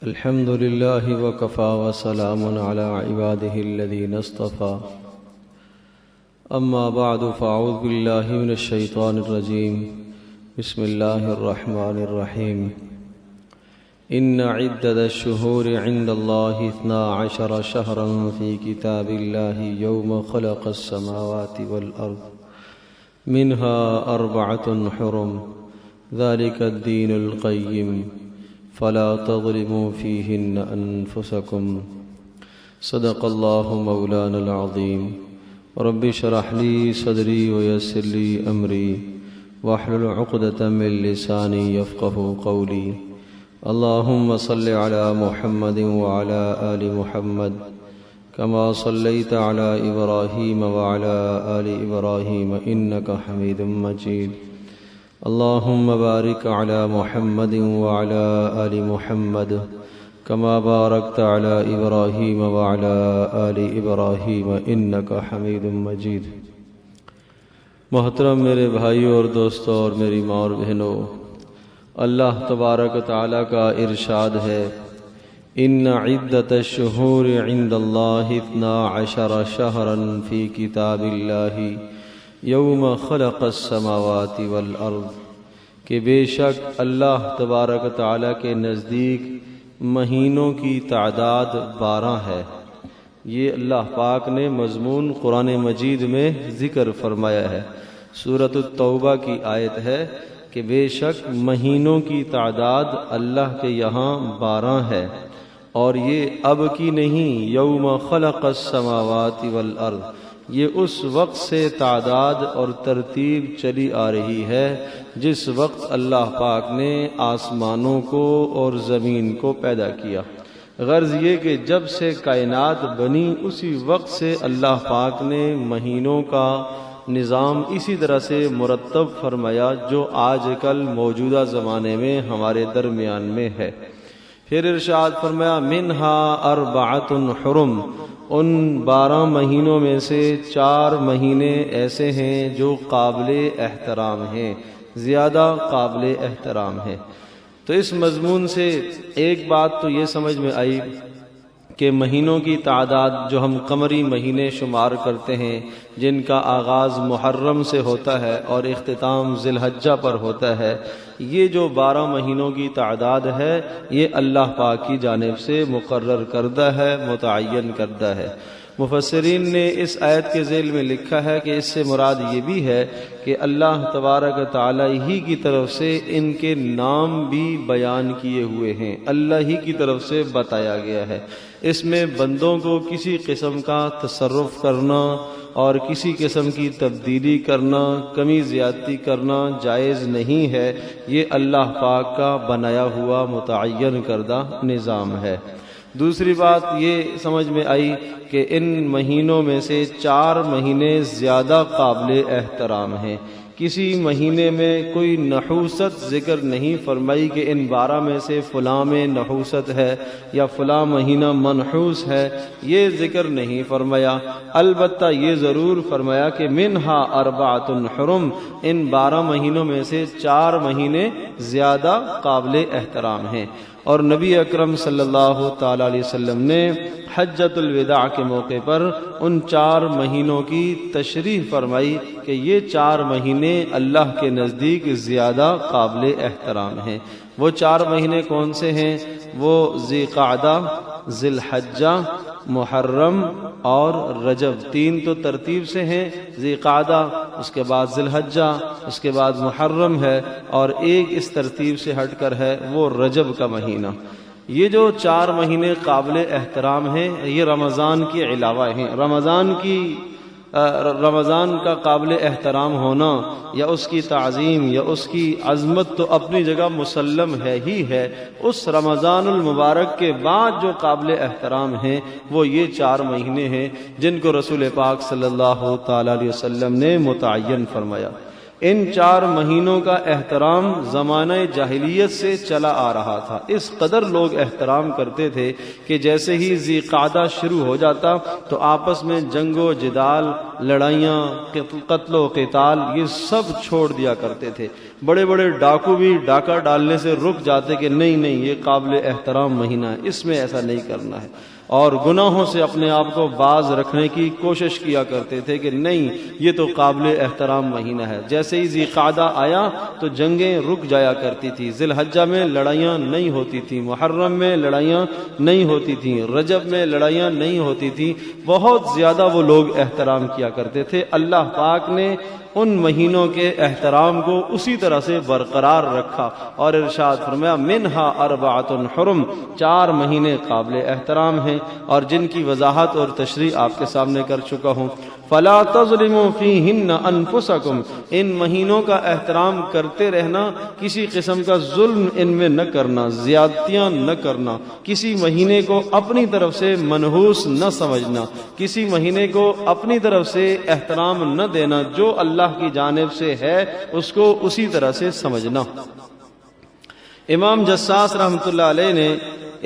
الحمد لله وكفى وسلام على عباده الذين اصطفى أما بعد فأعوذ بالله من الشيطان الرجيم بسم الله الرحمن الرحيم إن عدة الشهور عند الله 12 شهرا في كتاب الله يوم خلق السماوات والأرض منها 4 حرم ذلك الدين القيم فلا تظلموا فيهن أنفسكم صدق الله مولانا العظيم رب اشرح لي صدري ويسر لي أمري واحلل عقدة من لساني يفقه قولي اللهم صل على محمد وعلى آل محمد كما صليت على إبراهيم وعلى آل إبراهيم إنك حميد مجيد اللهم بارك على محمد وعلى آل محمد كما باركت على إبراهيم وعلى آل إبراهيم إنك حميد مجيد۔ محترم میرے بھائیوں اور دوستوں اور میری ماں اور بہنوں، اللہ تبارک و تعالیٰ کا ارشاد ہے ان عدت الشہور عند اللہ 12 شہرا فی کتاب اللہ یوم خلق السماوات والارض، کہ بے شک اللہ تبارک و تعالیٰ کے نزدیک مہینوں کی تعداد 12 ہے۔ یہ اللہ پاک نے مضمون قرآن مجید میں ذکر فرمایا ہے۔ سورۃ التوبہ کی آیت ہے کہ بے شک مہینوں کی تعداد اللہ کے یہاں 12 ہے، اور یہ اب کی نہیں، یوم خلق السماوات والارض، یہ اس وقت سے تعداد اور ترتیب چلی آ رہی ہے جس وقت اللہ پاک نے آسمانوں کو اور زمین کو پیدا کیا۔ غرض یہ کہ جب سے کائنات بنی اسی وقت سے اللہ پاک نے مہینوں کا نظام اسی طرح سے مرتب فرمایا جو آج کل موجودہ زمانے میں ہمارے درمیان میں ہے۔ پھر ارشاد فرمایا منہا 4 حرم، ان 12 مہینوں میں سے 4 مہینے ایسے ہیں جو قابل احترام ہیں، زیادہ قابل احترام ہیں۔ تو اس مضمون سے ایک بات تو یہ سمجھ میں آئی کہ مہینوں کی تعداد جو ہم قمری مہینے شمار کرتے ہیں، جن کا آغاز محرم سے ہوتا ہے اور اختتام ذی الحجہ پر ہوتا ہے، یہ جو 12 مہینوں کی تعداد ہے یہ اللہ پاک کی جانب سے مقرر کردہ ہے، متعین کردہ ہے۔ مفسرین نے اس آیت کے ذیل میں لکھا ہے کہ اس سے مراد یہ بھی ہے کہ اللہ تبارک و تعالیٰ ہی کی طرف سے ان کے نام بھی بیان کیے ہوئے ہیں، اللہ ہی کی طرف سے بتایا گیا ہے۔ اس میں بندوں کو کسی قسم کا تصرف کرنا اور کسی قسم کی تبدیلی کرنا، کمی زیادتی کرنا جائز نہیں ہے، یہ اللہ پاک کا بنایا ہوا متعین کردہ نظام ہے۔ دوسری بات یہ سمجھ میں آئی کہ ان مہینوں میں سے 4 مہینے زیادہ قابل احترام ہیں۔ کسی مہینے میں کوئی نحوست ذکر نہیں فرمائی کہ ان 12 میں سے فلاں میں نحوست ہے یا فلاں مہینہ منحوس ہے، یہ ذکر نہیں فرمایا۔ البتہ یہ ضرور فرمایا کہ منہا 4 حرم، ان 12 مہینوں میں سے 4 مہینے زیادہ قابل احترام ہیں۔ اور نبی اکرم صلی اللہ تعالی علیہ وسلم نے حجۃ الوداع کے موقع پر ان 4 مہینوں کی تشریح فرمائی کہ یہ 4 مہینے اللہ کے نزدیک زیادہ قابل احترام ہیں۔ وہ 4 مہینے کون سے ہیں؟ وہ ذی قعدہ، ذی الحجہ، محرم اور رجب، 3 تو ترتیب سے ہیں، ذی قعدہ، اس کے بعد ذی الحجہ، اس کے بعد محرم ہے، اور ایک اس ترتیب سے ہٹ کر ہے وہ رجب کا مہینہ۔ یہ جو 4 مہینے قابل احترام ہیں یہ رمضان کے علاوہ ہیں۔ رمضان کا قابل احترام ہونا یا اس کی تعظیم یا اس کی عظمت تو اپنی جگہ مسلم ہے ہی ہے، اس رمضان المبارک کے بعد جو قابل احترام ہیں وہ یہ 4 مہینے ہیں جن کو رسول پاک صلی اللہ تعالی علیہ وسلم نے متعین فرمایا۔ ان 4 مہینوں کا احترام زمانہ جاہلیت سے چلا آ رہا تھا. اس قدر لوگ احترام کرتے تھے کہ جیسے ہی ذی قعدہ شروع ہو جاتا تو آپس میں جنگ و جدال، لڑائیاں، قتل و قتال یہ سب چھوڑ دیا کرتے تھے. بڑے بڑے ڈاکو بھی ڈاکہ ڈالنے سے رک جاتے کہ نہیں یہ قابل احترام مہینہ ہے، اس میں ایسا نہیں کرنا ہے. اور گناہوں سے اپنے آپ کو باز رکھنے کی کوشش کیا کرتے تھے کہ نہیں یہ تو قابل احترام مہینہ ہے. جیسے ہی ذی قعدہ آیا تو جنگیں رک جایا کرتی تھی. ذی الحجہ میں لڑائیاں نہیں ہوتی تھیں، محرم میں لڑائیاں نہیں ہوتی تھیں، رجب میں لڑائیاں نہیں ہوتی تھیں. بہت زیادہ وہ لوگ احترام کیا کرتے تھے. اللہ پاک نے ان مہینوں کے احترام کو اسی طرح سے برقرار رکھا اور ارشاد فرمایا منہا اربعۃ حرم، 4 مہینے قابل احترام ہیں اور جن کی وضاحت اور تشریح آپ کے سامنے کر چکا ہوں. فلا تظلموا فیہن انفسکم، ان مہینوں کا احترام کرتے رہنا، کسی قسم کا ظلم ان میں نہ کرنا، زیادتیاں نہ کرنا، کسی مہینے کو اپنی طرف سے منحوس نہ سمجھنا، کسی مہینے کو اپنی طرف سے احترام نہ دینا. جو اللہ کی جانب سے ہے اس کو اسی طرح سے سمجھنا. امام جساس رحمۃ اللہ علیہ نے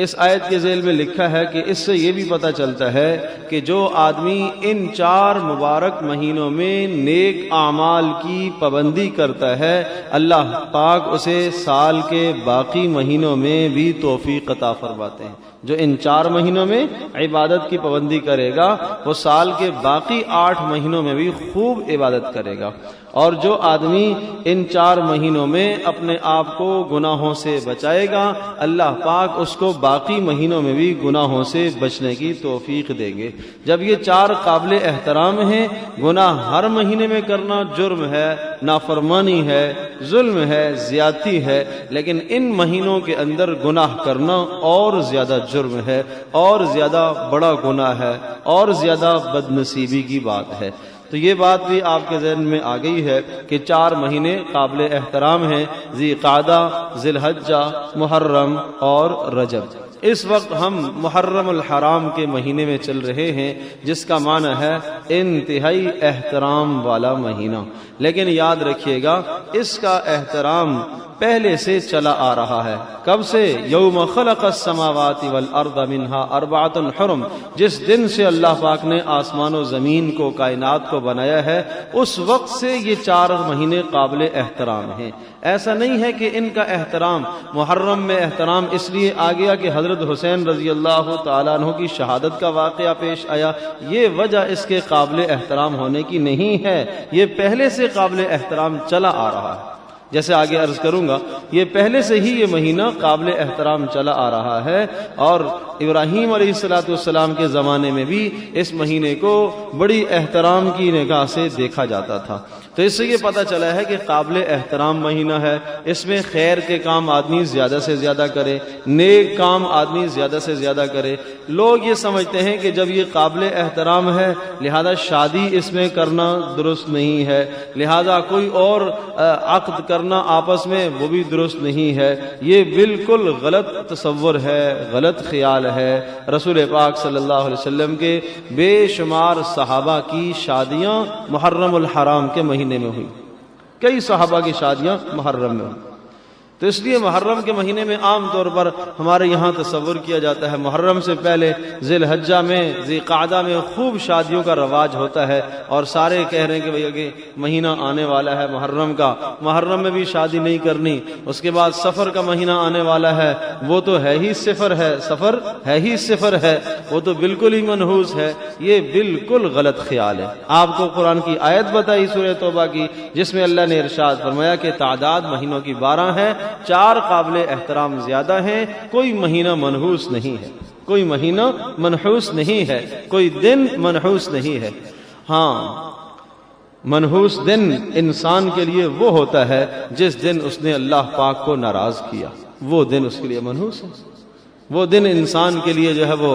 اس آیت کے ذیل میں لکھا ہے کہ اس سے یہ بھی پتہ چلتا ہے کہ جو آدمی ان 4 مبارک مہینوں میں نیک اعمال کی پابندی کرتا ہے اللہ پاک اسے سال کے باقی مہینوں میں بھی توفیق عطا فرماتے ہیں. جو ان 4 مہینوں میں عبادت کی پابندی کرے گا وہ سال کے باقی 8 مہینوں میں بھی خوب عبادت کرے گا. اور جو آدمی ان 4 مہینوں میں اپنے آپ کو گناہوں سے بچائے گا اللہ پاک اس کو باقی مہینوں میں بھی گناہوں سے بچنے کی توفیق دیں گے. جب یہ 4 قابل احترام ہیں، گناہ ہر مہینے میں کرنا جرم ہے، نافرمانی ہے، ظلم ہے، زیادتی ہے، لیکن ان مہینوں کے اندر گناہ کرنا اور زیادہ جرم ہے اور زیادہ بڑا گناہ ہے اور زیادہ بدنصیبی کی بات ہے. تو یہ بات بھی آپ کے ذہن میں آ گئی ہے کہ 4 مہینے قابل احترام ہیں، ذی قعدہ، ذی الحجہ، محرم اور رجب. اس وقت ہم محرم الحرام کے مہینے میں چل رہے ہیں جس کا معنی ہے انتہائی احترام والا مہینہ. لیکن یاد رکھیے گا اس کا احترام پہلے سے چلا آ رہا ہے. کب سے؟ یوم خلق السماوات والارض منہا اربعۃ حرم، جس دن سے اللہ پاک نے آسمان و زمین کو، کائنات کو بنایا ہے اس وقت سے یہ 4 مہینے قابل احترام ہیں. ایسا نہیں ہے کہ ان کا احترام محرم میں احترام اس لیے آ گیا کہ حضرت حسین رضی اللہ تعالیٰ عنہ کی شہادت کا واقعہ پیش آیا، یہ وجہ اس کے قابل احترام ہونے کی نہیں ہے. یہ پہلے سے قابل احترام چلا آ رہا ہے. جیسے آگے عرض کروں گا یہ پہلے سے ہی یہ مہینہ قابل احترام چلا آ رہا ہے اور ابراہیم علیہ السلام کے زمانے میں بھی اس مہینے کو بڑی احترام کی نگاہ سے دیکھا جاتا تھا. تو اس سے یہ پتہ چلا ہے کہ قابل احترام مہینہ ہے. اس میں خیر کے کام آدمی زیادہ سے زیادہ کرے، نیک کام آدمی زیادہ سے زیادہ کرے. لوگ یہ سمجھتے ہیں کہ جب یہ قابل احترام ہے لہذا شادی اس میں کرنا درست نہیں ہے، لہذا کوئی اور عقد کرنا آپس میں وہ بھی درست نہیں ہے. یہ بالکل غلط تصور ہے، غلط خیال ہے. رسول پاک صلی اللہ علیہ وسلم کے بے شمار صحابہ کی شادیاں محرم الحرام کے مہینے میں ہوئی. کئی صحابہ کی شادیاں محرم میں ہوئی. تو اس لیے محرم کے مہینے میں عام طور پر ہمارے یہاں تصور کیا جاتا ہے محرم سے پہلے ذی الحجہ میں، ذی قعدہ میں خوب شادیوں کا رواج ہوتا ہے اور سارے کہہ رہے ہیں کہ بھئی کہ مہینہ آنے والا ہے محرم کا، محرم میں بھی شادی نہیں کرنی. اس کے بعد سفر کا مہینہ آنے والا ہے، وہ تو ہے ہی صفر ہے، سفر ہے ہی صفر ہے، وہ تو بالکل ہی منحوس ہے. یہ بالکل غلط خیال ہے. آپ کو قرآن کی آیت بتائی سورہ توبہ کی جس میں اللہ نے ارشاد فرمایا کہ تعداد مہینوں کی 12 ہے، 4 قابل احترام زیادہ ہیں، کوئی مہینہ منحوس نہیں ہے، کوئی مہینہ منحوس نہیں ہے، کوئی دن منحوس نہیں ہے. ہاں منحوس دن انسان کے لیے وہ ہوتا ہے جس دن اس نے اللہ پاک کو ناراض کیا، وہ دن اس کے لیے منحوس ہے. وہ دن انسان کے لیے جو ہے وہ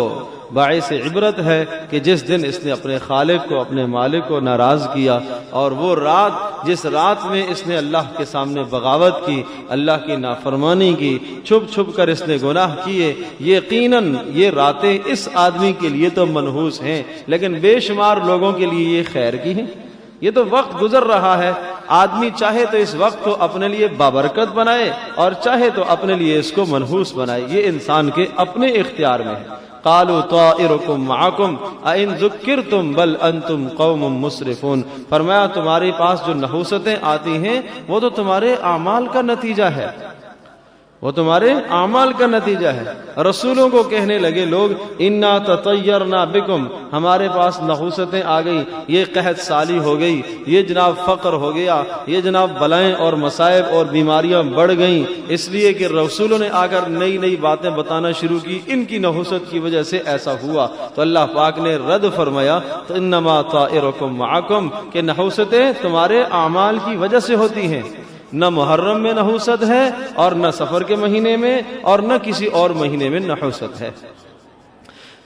باعث عبرت ہے کہ جس دن اس نے اپنے خالق کو، اپنے مالک کو ناراض کیا. اور وہ رات، جس رات میں اس نے اللہ کے سامنے بغاوت کی، اللہ کی نافرمانی کی، چھپ چھپ کر اس نے گناہ کیے، یقیناً یہ راتیں اس آدمی کے لیے تو منحوس ہیں لیکن بے شمار لوگوں کے لیے یہ خیر کی ہیں. یہ تو وقت گزر رہا ہے، آدمی چاہے تو اس وقت کو اپنے لیے بابرکت بنائے اور چاہے تو اپنے لیے اس کو منحوس بنائے، یہ انسان کے اپنے اختیار میں ہے۔ قالوا طائرکم معکم ان ذکرتم بل انتم قوم مسرفون، فرمایا تمہارے پاس جو نحوستیں آتی ہیں وہ تو تمہارے اعمال کا نتیجہ ہے، وہ تمہارے اعمال کا نتیجہ ہے۔ رسولوں کو کہنے لگے لوگ انا تطیرنا بکم، ہمارے پاس نحوستیں آ گئی، یہ قحط سالی ہو گئی، یہ جناب فقر ہو گیا، یہ جناب بلائیں اور مصائب اور بیماریاں بڑھ گئیں، اس لیے کہ رسولوں نے آ کر نئی نئی باتیں بتانا شروع کی، ان کی نحوست کی وجہ سے ایسا ہوا۔ تو اللہ پاک نے رد فرمایا تو انما طائرکم معکم، کہ نحوستیں تمہارے اعمال کی وجہ سے ہوتی ہیں، نہ محرم میں نحوست ہے اور نہ سفر کے مہینے میں اور نہ کسی اور مہینے میں نحوست ہے۔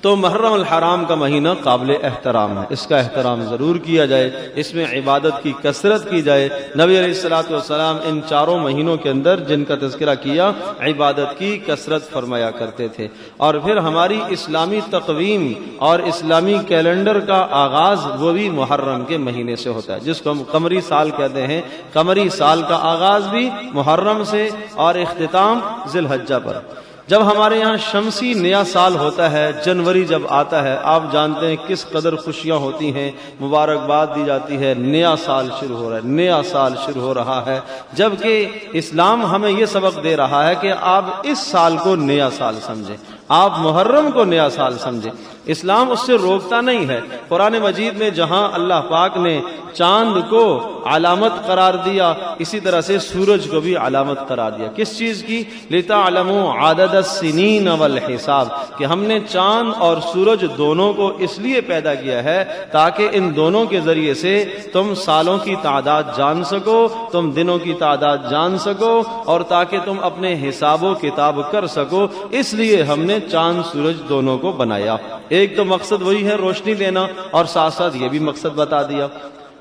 تو محرم الحرام کا مہینہ قابل احترام ہے، اس کا احترام ضرور کیا جائے، اس میں عبادت کی کثرت کی جائے۔ نبی علیہ الصلوۃ والسلام ان چاروں مہینوں کے اندر جن کا تذکرہ کیا عبادت کی کثرت فرمایا کرتے تھے۔ اور پھر ہماری اسلامی تقویم اور اسلامی کیلنڈر کا آغاز وہ بھی محرم کے مہینے سے ہوتا ہے، جس کو ہم قمری سال کہتے ہیں۔ قمری سال کا آغاز بھی محرم سے اور اختتام ذی الحجہ پر۔ جب ہمارے یہاں شمسی نیا سال ہوتا ہے، جنوری جب آتا ہے، آپ جانتے ہیں کس قدر خوشیاں ہوتی ہیں، مبارکباد دی جاتی ہے، نیا سال شروع ہو رہا ہے، نیا سال شروع ہو رہا ہے، جبکہ اسلام ہمیں یہ سبق دے رہا ہے کہ آپ اس سال کو نیا سال سمجھیں، آپ محرم کو نیا سال سمجھیں۔ اسلام اس سے روکتا نہیں ہے۔ قرآن مجید میں جہاں اللہ پاک نے چاند کو علامت قرار دیا، اسی طرح سے سورج کو بھی علامت قرار دیا۔ کس چیز کی؟ لِتَعْلَمُوا عَدَدَ السِّنِينَ وَالْحِسَابَ، کہ ہم نے چاند اور سورج دونوں کو اس لیے پیدا کیا ہے تاکہ ان دونوں کے ذریعے سے تم سالوں کی تعداد جان سکو، تم دنوں کی تعداد جان سکو، اور تاکہ تم اپنے حساب و کتاب کر سکو، اس لیے ہم نے چاند سورج دونوں کو بنایا۔ ایک تو مقصد وہی ہے روشنی دینا، اور ساتھ ساتھ یہ بھی مقصد بتا دیا،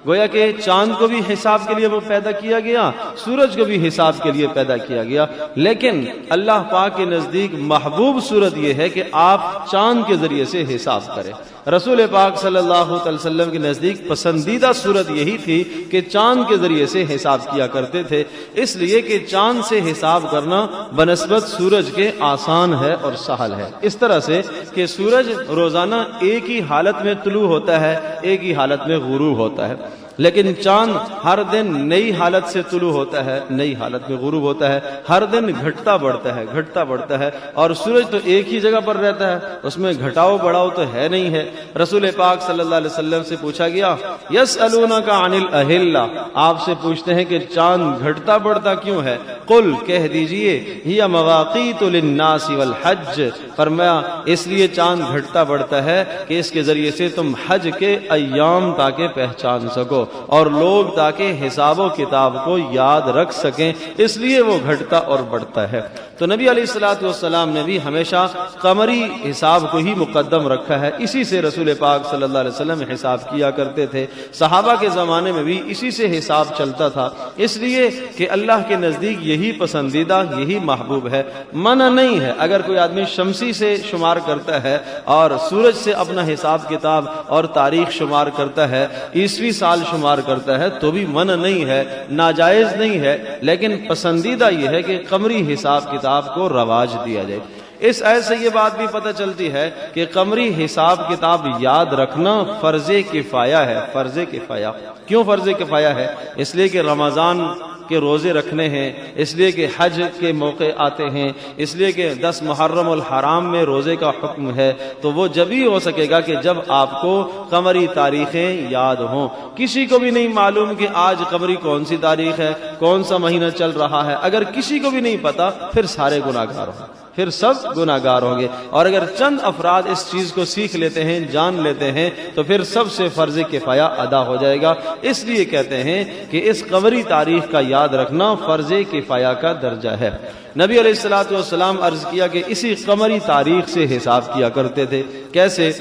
گویا کہ چاند کو بھی حساب کے لیے وہ پیدا کیا گیا، سورج کو بھی حساب کے لیے پیدا کیا گیا، لیکن اللہ پاک کے نزدیک محبوب صورت یہ ہے کہ آپ چاند کے ذریعے سے حساب کریں۔ رسول پاک صلی اللہ علیہ وسلم کے نزدیک پسندیدہ صورت یہی تھی کہ چاند کے ذریعے سے حساب کیا کرتے تھے، اس لیے کہ چاند سے حساب کرنا بنسبت سورج کے آسان ہے اور سہل ہے۔ اس طرح سے کہ سورج روزانہ ایک ہی حالت میں طلوع ہوتا ہے، ایک ہی حالت میں غروب ہوتا ہے، لیکن چاند ہر دن نئی حالت سے طلوع ہوتا ہے، نئی حالت میں غروب ہوتا ہے، ہر دن گھٹتا بڑھتا ہے، گھٹتا بڑھتا ہے، اور سورج تو ایک ہی جگہ پر رہتا ہے، اس میں گھٹاؤ بڑھاؤ تو ہے نہیں ہے۔ رسول پاک صلی اللہ علیہ وسلم سے پوچھا گیا یسألونک عن الاہلہ، آپ سے پوچھتے ہیں کہ چاند گھٹتا بڑھتا کیوں ہے؟ قل، کہہ دیجئے، ہی مواقیت للناس والحج، فرمایا اس لیے چاند گھٹتا بڑھتا ہے کہ اس کے ذریعے سے تم حج کے ایام تاکہ پہچان سکو اور لوگ تاکہ حساب و کتاب کو یاد رکھ سکیں، اس لیے وہ گھٹتا اور بڑھتا ہے۔ تو نبی علیہ الصلوۃ والسلام نے بھی ہمیشہ قمری حساب کو ہی مقدم رکھا ہے، اسی سے رسول پاک صلی اللہ علیہ وسلم حساب کیا کرتے تھے، صحابہ کے زمانے میں بھی اسی سے حساب چلتا تھا، اس لیے کہ اللہ کے نزدیک یہی پسندیدہ، یہی محبوب ہے۔ منع نہیں ہے اگر کوئی آدمی شمسی سے شمار کرتا ہے اور سورج سے اپنا حساب کتاب اور تاریخ شمار کرتا ہے، عیسوی سال شمار کرتا ہے، تو بھی منع نہیں ہے، ناجائز نہیں ہے، لیکن پسندیدہ یہ ہے کہ قمری حساب کتاب کو رواج دیا جائے۔ اس آیت سے یہ بات بھی پتہ چلتی ہے کہ قمری حساب کتاب یاد رکھنا فرض کفایہ ہے۔ فرض کفایہ کیوں فرض کفایہ ہے؟ اس لیے کہ رمضان کے روزے رکھنے ہیں، اس لیے کہ حج کے موقع آتے ہیں، اس لیے کہ 10 محرم الحرام میں روزے کا حکم ہے، تو وہ جب ہی ہو سکے گا کہ جب آپ کو قمری تاریخیں یاد ہوں۔ کسی کو بھی نہیں معلوم کہ آج قمری کون سی تاریخ ہے، کون سا مہینہ چل رہا ہے، اگر کسی کو بھی نہیں پتا پھر سارے گناہگار ہوں، پھر سب گناہگار ہوں گے، اور اگر چند افراد اس چیز کو سیکھ لیتے ہیں، جان لیتے ہیں، تو پھر سب سے فرض کفایہ ادا ہو جائے گا۔ اس لیے کہتے ہیں کہ اس قمری تاریخ کا یاد رکھنا فرض کفایہ کا درجہ ہے۔ نبی علیہ الصلوۃ والسلام عرض کیا کہ اسی قمری تاریخ سے حساب کیا کرتے تھے۔ کیسے؟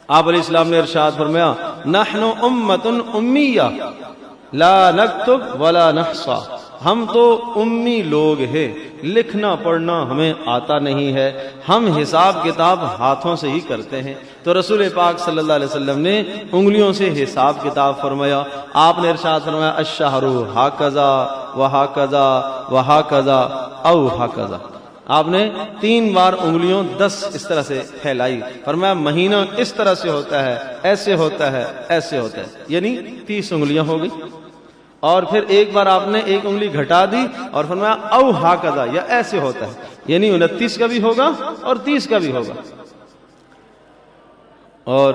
آپ علیہ السلام نے ارشاد فرمایا نحن امۃ امیہ لا نکتب ولا نحصی، ہم تو امی لوگ ہیں، لکھنا پڑھنا ہمیں آتا نہیں ہے، ہم حساب کتاب ہاتھوں سے ہی کرتے ہیں۔ تو رسول پاک صلی اللہ علیہ وسلم نے انگلیوں سے حساب کتاب فرمایا۔ آپ نے ارشاد فرمایا الشہر ہاکذا وہاکذا وہاکذا او ہاکذا۔ آپ نے 3 بار انگلیوں 10 اس طرح سے پھیلائی، فرمایا مہینہ اس طرح سے ہوتا ہے، ایسے ہوتا ہے، ایسے ہوتا ہے، یعنی 30 انگلیاں ہو گئی۔ اور پھر ایک بار آپ نے ایک انگلی گھٹا دی اور فرمایا او ہاکذا، یا ایسے ہوتا ہے، یعنی 29 کا بھی ہوگا اور 30 کا بھی ہوگا۔ اور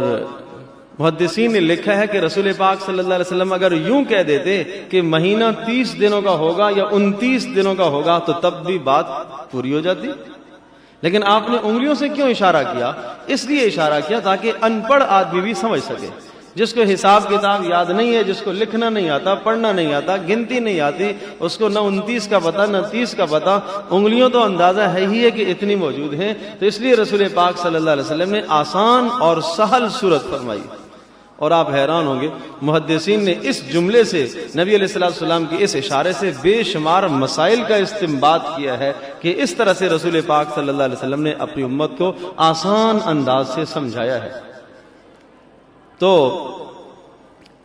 محدثین نے لکھا ہے کہ رسول پاک صلی اللہ علیہ وسلم اگر یوں کہہ دیتے کہ مہینہ 30 دنوں کا ہوگا یا 29 دنوں کا ہوگا تو تب بھی بات پوری ہو جاتی، لیکن آپ نے انگلیوں سے کیوں اشارہ کیا؟ اس لیے اشارہ کیا تاکہ ان پڑھ آدمی بھی سمجھ سکے، جس کو حساب کتاب یاد نہیں ہے، جس کو لکھنا نہیں آتا، پڑھنا نہیں آتا، گنتی نہیں آتی، اس کو نہ 29 کا پتہ نہ 30 کا پتہ، انگلیوں تو اندازہ ہے ہی ہے کہ اتنی موجود ہیں۔ تو اس لیے رسول پاک صلی اللہ علیہ وسلم نے آسان اور سہل صورت فرمائی۔ اور آپ حیران ہوں گے، محدثین نے اس جملے سے، نبی علیہ السلام کی اس اشارے سے بے شمار مسائل کا استنباط کیا ہے کہ اس طرح سے رسول پاک صلی اللہ علیہ وسلم نے اپنی امت کو آسان انداز سے سمجھایا ہے۔ تو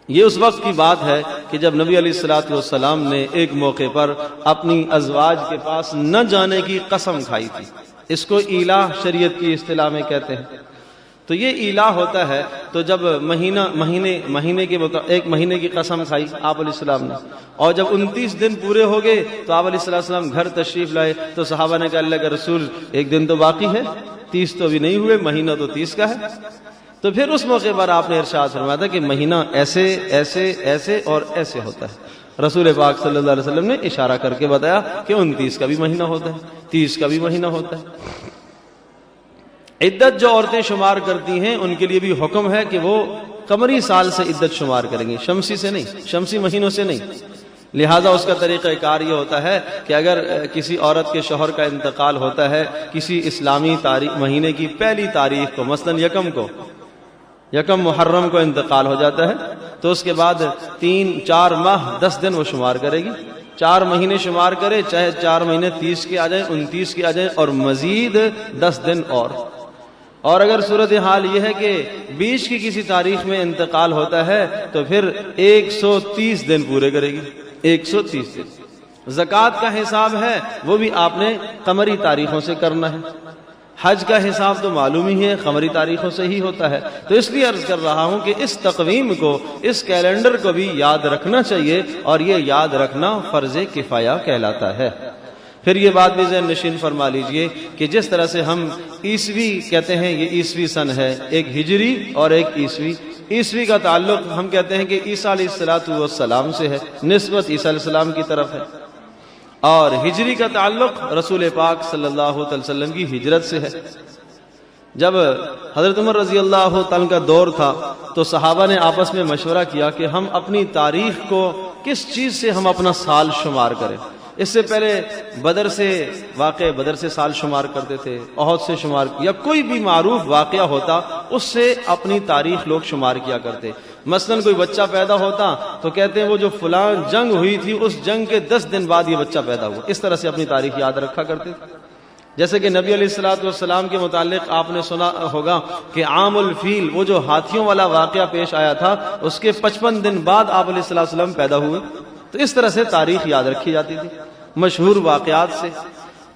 یہ اس وقت کی بات ہے کہ جب نبی علیہ السلام نے ایک موقع پر اپنی ازواج کے پاس نہ جانے کی قسم کھائی تھی۔ اس کو ایلا شریعت کی اصطلاح میں کہتے ہیں۔ تو یہ ایلا ہوتا ہے، تو جب مہینے کے ایک مہینے کی قسم کھائی آپ علیہ السلام نے، اور جب 29 دن پورے ہو گئے تو آپ علیہ السلام گھر تشریف لائے، تو صحابہ نے کہا اللہ کے رسول ایک دن تو باقی ہے، 30 تو ابھی نہیں ہوئے، مہینہ تو 30 کا ہے۔ تو پھر اس موقع پر آپ نے ارشاد فرمایا تھا کہ مہینہ ایسے ایسے ایسے اور ایسے ہوتا ہے۔ رسول پاک صلی اللہ علیہ وسلم نے اشارہ کر کے بتایا کہ 29 کا بھی مہینہ ہوتا ہے، 30 کا بھی مہینہ ہوتا ہے۔ عدت جو عورتیں شمار کرتی ہیں ان کے لیے بھی حکم ہے کہ وہ قمری سال سے عدت شمار کریں گی، شمسی سے نہیں، شمسی مہینوں سے نہیں۔ لہٰذا اس کا طریقہ کار یہ ہوتا ہے کہ اگر کسی عورت کے شوہر کا انتقال ہوتا ہے کسی اسلامی مہینے کی پہلی تاریخ کو، مثلاً یکم محرم کو انتقال ہو جاتا ہے، تو اس کے بعد 3-4 ماہ 10 دن وہ شمار کرے گی۔ 4 مہینے شمار کرے، چاہے 4 مہینے 30 کے آ جائیں، 29 کے آ جائیں، اور مزید 10 دن اور اگر صورتحال یہ ہے کہ بیچ کی کسی تاریخ میں انتقال ہوتا ہے تو پھر 130 دن پورے کرے گی، 130 دن۔ زکوٰۃ کا حساب ہے وہ بھی آپ نے قمری تاریخوں سے کرنا ہے۔ حج کا حساب تو معلوم ہی ہے قمری تاریخوں سے ہی ہوتا ہے۔ تو اس لیے عرض کر رہا ہوں کہ اس تقویم کو، اس کیلنڈر کو بھی یاد رکھنا چاہیے، اور یہ یاد رکھنا فرض کفایہ کہلاتا ہے۔ پھر یہ بات بھی ذہن نشین فرما لیجئے کہ جس طرح سے ہم عیسوی کہتے ہیں، یہ عیسوی سن ہے، ایک ہجری اور ایک عیسوی۔ عیسوی کا تعلق ہم کہتے ہیں کہ عیسیٰ علیہ السلام سے ہے، نسبت عیسیٰ علیہ السلام کی طرف ہے، اور ہجری کا تعلق رسول پاک صلی اللہ علیہ وسلم کی ہجرت سے ہے۔ جب حضرت عمر رضی اللہ تعالیٰ کا دور تھا تو صحابہ نے آپس میں مشورہ کیا کہ ہم اپنی تاریخ کو کس چیز سے ہم اپنا سال شمار کریں۔ اس سے پہلے بدر سے سال شمار کرتے تھے، احد سے شمار، یا کوئی بھی معروف واقعہ ہوتا اس سے اپنی تاریخ لوگ شمار کیا کرتے۔ مثلا کوئی بچہ پیدا ہوتا تو کہتے ہیں وہ جو فلان جنگ ہوئی تھی اس جنگ کے 10 دن بعد یہ بچہ پیدا ہوا، اس طرح سے اپنی تاریخ یاد رکھا کرتے تھے۔ جیسے کہ نبی علیہ السلام کے متعلق آپ نے سنا ہوگا کہ عام الفیل، وہ جو ہاتھیوں والا واقعہ پیش آیا تھا، اس کے 55 دن بعد آپ علیہ السلام پیدا ہوئے۔ تو اس طرح سے تاریخ یاد رکھی جاتی تھی مشہور واقعات سے۔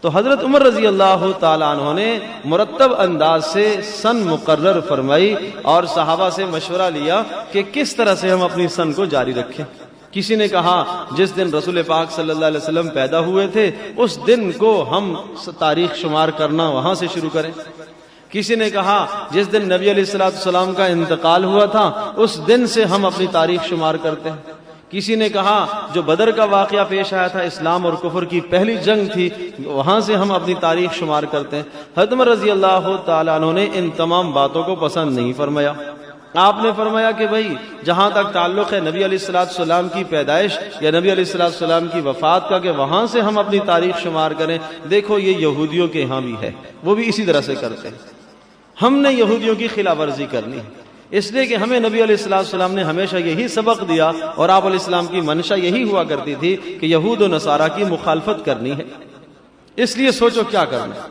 تو حضرت عمر رضی اللہ تعالیٰ عنہ نے مرتب انداز سے سن مقرر فرمائی اور صحابہ سے مشورہ لیا کہ کس طرح سے ہم اپنی سن کو جاری رکھیں۔ کسی نے کہا جس دن رسول پاک صلی اللہ علیہ وسلم پیدا ہوئے تھے اس دن کو ہم تاریخ شمار کرنا وہاں سے شروع کریں۔ کسی نے کہا جس دن نبی علیہ السلام کا انتقال ہوا تھا اس دن سے ہم اپنی تاریخ شمار کرتے ہیں۔ کسی نے کہا جو بدر کا واقعہ پیش آیا تھا، اسلام اور کفر کی پہلی جنگ تھی، وہاں سے ہم اپنی تاریخ شمار کرتے ہیں۔ حضرت عمر رضی اللہ تعالیٰ عنہ نے ان تمام باتوں کو پسند نہیں فرمایا۔ آپ نے فرمایا کہ بھائی جہاں تک تعلق ہے نبی علیہ السلام کی پیدائش یا نبی علیہ السلام کی وفات کا کہ وہاں سے ہم اپنی تاریخ شمار کریں، دیکھو یہ یہودیوں کے ہاں بھی ہے، وہ بھی اسی طرح سے کرتے ہیں۔ ہم نے یہودیوں کی خلاف ورزی کرنی ہے، اس لیے کہ ہمیں نبی علیہ السلام نے ہمیشہ یہی سبق دیا، اور آپ علیہ السلام کی منشا یہی ہوا کرتی تھی کہ یہود و نصارہ کی مخالفت کرنی ہے۔ اس لیے سوچو کیا کرنا۔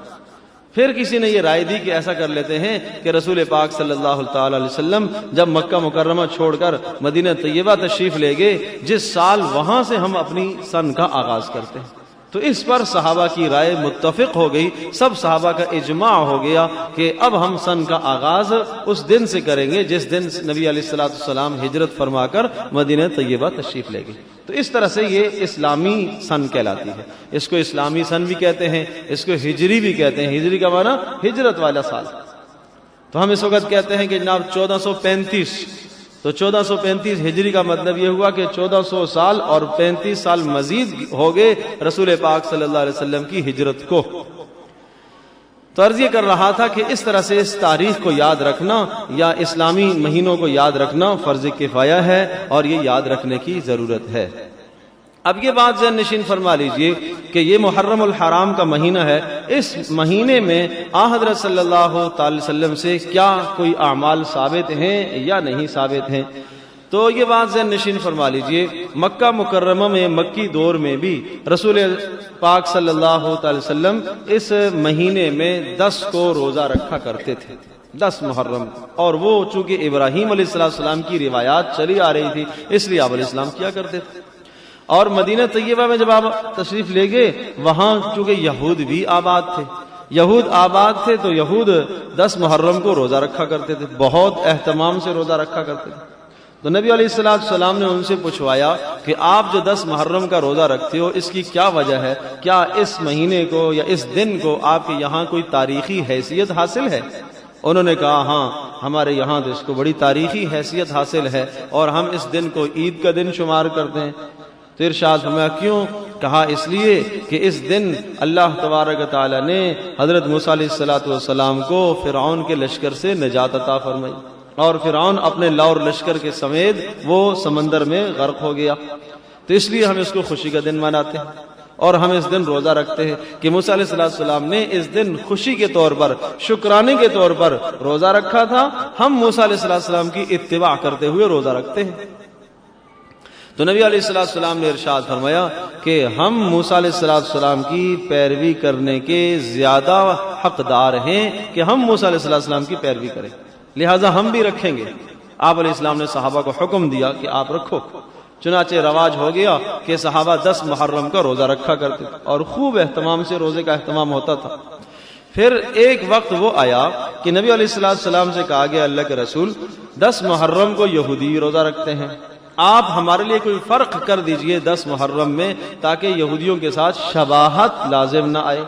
پھر کسی نے یہ رائے دی کہ ایسا کر لیتے ہیں کہ رسول پاک صلی اللہ تعالی علیہ وسلم جب مکہ مکرمہ چھوڑ کر مدینہ طیبہ تشریف لے گئے، جس سال وہاں سے ہم اپنی سن کا آغاز کرتے ہیں۔ تو اس پر صحابہ کی رائے متفق ہو گئی، سب صحابہ کا اجماع ہو گیا کہ اب ہم سن کا آغاز اس دن سے کریں گے جس دن نبی علیہ الصلوۃ والسلام ہجرت فرما کر مدینہ طیبہ تشریف لے گئے۔ تو اس طرح سے یہ اسلامی سن کہلاتی ہے۔ اس کو اسلامی سن بھی کہتے ہیں، اس کو ہجری بھی کہتے ہیں۔ ہجری کا معنی ہجرت والا سال۔ تو ہم اس وقت کہتے ہیں کہ جناب 1435، تو 1435 ہجری کا مطلب یہ ہوا کہ 1400 سال اور 35 سال مزید ہو گئے رسول پاک صلی اللہ علیہ وسلم کی ہجرت کو۔ تو عرض یہ کر رہا تھا کہ اس طرح سے اس تاریخ کو یاد رکھنا یا اسلامی مہینوں کو یاد رکھنا فرض کفایہ ہے اور یہ یاد رکھنے کی ضرورت ہے۔ اب یہ بات ذہن نشین فرما لیجئے کہ یہ محرم الحرام کا مہینہ ہے، اس مہینے میں حضرت صلی اللہ تعالی وسلم سے کیا کوئی اعمال ثابت ہیں یا نہیں ثابت ہیں؟ تو یہ بات ذہن نشین فرما لیجئے، مکہ مکرمہ میں مکی دور میں بھی رسول پاک صلی اللہ تعالی وسلم اس مہینے میں 10 کو روزہ رکھا کرتے تھے، 10 محرم، اور وہ چونکہ ابراہیم علیہ السلام کی روایات چلی آ رہی تھی اس لیے آپ علیہ السلام کیا کرتے تھے۔ اور مدینہ طیبہ میں جب آپ تشریف لے گئے وہاں چونکہ یہود بھی آباد تھے، یہود آباد تھے تو یہود 10 محرم کو روزہ رکھا کرتے تھے، بہت اہتمام سے روزہ رکھا کرتے تھے۔ تو نبی علیہ السلام نے ان سے پوچھوایا کہ آپ جو 10 محرم کا روزہ رکھتے ہو اس کی کیا وجہ ہے؟ کیا اس مہینے کو یا اس دن کو آپ کے یہاں کوئی تاریخی حیثیت حاصل ہے؟ انہوں نے کہا ہاں، ہمارے یہاں تو اس کو بڑی تاریخی حیثیت حاصل ہے اور ہم اس دن کو عید کا دن شمار کرتے ہیں۔ تو ارشاد فرمایا کیوں؟ کہا اس لیے کہ اس دن اللہ تبارک و تعالی نے حضرت موسیٰ علیہ السلام کو فرعون کے لشکر سے نجات عطا فرمائی اور فرعون اپنے لاؤر لشکر کے سمیت وہ سمندر میں غرق ہو گیا، تو اس لیے ہم اس کو خوشی کا دن مناتے ہیں اور ہم اس دن روزہ رکھتے ہیں کہ موسیٰ علیہ السلام نے اس دن خوشی کے طور پر، شکرانے کے طور پر روزہ رکھا تھا، ہم موسیٰ علیہ السلام کی اتباع کرتے ہوئے روزہ رکھتے ہیں۔ تو نبی علیہ السلام نے ارشاد فرمایا کہ ہم موسیٰ علیہ السلام کی پیروی کرنے کے زیادہ حقدار ہیں کہ ہم موسیٰ علیہ السلام کی پیروی کریں، لہٰذا ہم بھی رکھیں گے۔ آپ علیہ السلام نے صحابہ کو حکم دیا کہ آپ رکھو، چنانچہ رواج ہو گیا کہ صحابہ 10 محرم کا روزہ رکھا کرتے اور خوب اہتمام سے روزے کا اہتمام ہوتا تھا۔ پھر ایک وقت وہ آیا کہ نبی علیہ السلام سے کہا گیا اللہ کے رسول 10 محرم کو یہودی روزہ رکھتے ہیں، آپ ہمارے لیے کوئی فرق کر دیجئے 10 محرم میں تاکہ یہودیوں کے ساتھ شباہت لازم نہ آئے۔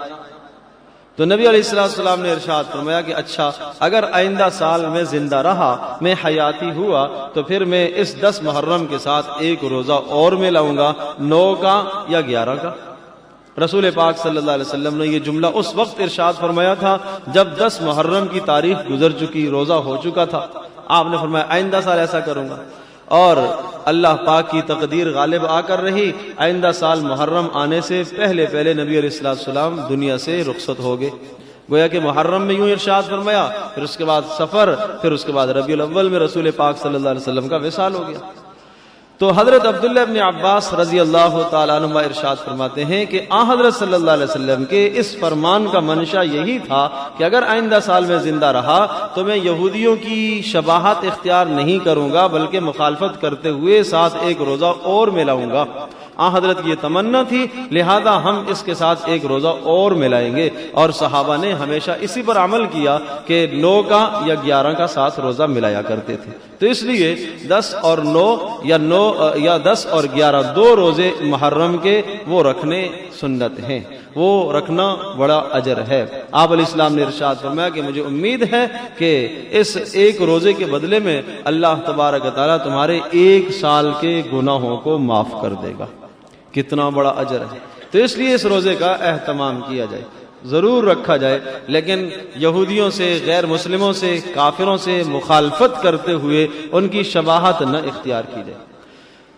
تو نبی علیہ السلام نے ارشاد فرمایا کہ اچھا، اگر آئندہ سال میں زندہ رہا، میں حیاتی ہوا، تو پھر میں اس 10 محرم کے ساتھ ایک روزہ اور میں لاؤں گا، 9 کا یا 11 کا۔ رسول پاک صلی اللہ علیہ وسلم نے یہ جملہ اس وقت ارشاد فرمایا تھا جب 10 محرم کی تاریخ گزر چکی، روزہ ہو چکا تھا۔ آپ نے فرمایا آئندہ سال ایسا کروں گا، اور اللہ پاک کی تقدیر غالب آ کر رہی، آئندہ سال محرم آنے سے پہلے پہلے نبی علیہ السلام دنیا سے رخصت ہو گئے۔ گویا کہ محرم میں یوں ارشاد فرمایا، پھر اس کے بعد سفر، پھر اس کے بعد ربیع الاول میں رسول پاک صلی اللہ علیہ وسلم کا وصال ہو گیا۔ تو حضرت عبداللہ ابن عباس رضی اللہ تعالیٰ عنہ ارشاد فرماتے ہیں کہ حضرت صلی اللہ علیہ وسلم کے اس فرمان کا منشا یہی تھا کہ اگر آئندہ سال میں زندہ رہا تو میں یہودیوں کی شباہت اختیار نہیں کروں گا، بلکہ مخالفت کرتے ہوئے ساتھ ایک روزہ اور میں لاؤں گا۔ حضرت کی یہ تمنا تھی، لہذا ہم اس کے ساتھ ایک روزہ اور ملائیں گے، اور صحابہ نے ہمیشہ اسی پر عمل کیا کہ 9 کا یا 11 کا ساتھ روزہ ملایا کرتے تھے۔ تو اس لیے 10 اور 9 یا 10 اور 11 2 روزے محرم کے وہ رکھنے سنت ہیں، وہ رکھنا بڑا اجر ہے۔ آپ علیہ السلام نے ارشاد فرمایا کہ مجھے امید ہے کہ اس ایک روزے کے بدلے میں اللہ تبارک و تعالیٰ تمہارے 1 سال کے گناہوں کو معاف کر دے گا۔ کتنا بڑا اجر ہے! تو اس لیے اس روزے کا اہتمام کیا جائے، ضرور رکھا جائے، لیکن یہودیوں سے، غیر مسلموں سے، کافروں سے مخالفت کرتے ہوئے ان کی شباہت نہ اختیار کی جائے۔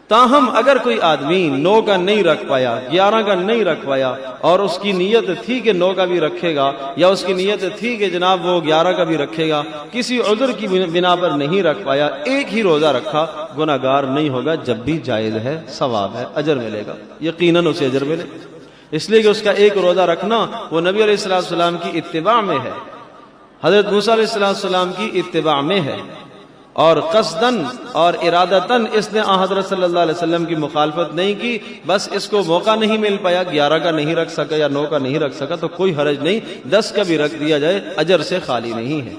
تاہم اگر کوئی آدمی 9 کا نہیں رکھ پایا، 11 کا نہیں رکھ پایا، اور اس کی نیت تھی کہ 9 کا بھی رکھے گا، یا اس کی نیت تھی کہ جناب وہ 11 کا بھی رکھے گا، کسی عذر کی بنا پر نہیں رکھ پایا، ایک ہی روزہ رکھا، گناہگار نہیں ہوگا، جب بھی جائز ہے، ثواب ہے، اجر ملے گا، یقیناً اسے اجر ملے۔ اس لیے کہ اس کا ایک روزہ رکھنا وہ نبی علیہ السلام کی اتباع میں ہے، حضرت موسیٰ علیہ السلام کی اتباع میں ہے، اور قصداً اور ارادتاً اس نے حضرت صلی اللہ علیہ وسلم کی مخالفت نہیں کی، بس اس کو موقع نہیں مل پایا، 11 کا نہیں رکھ سکا یا 9 کا نہیں رکھ سکا تو کوئی حرج نہیں، 10 کا بھی رکھ دیا جائے، اجر سے خالی نہیں ہے۔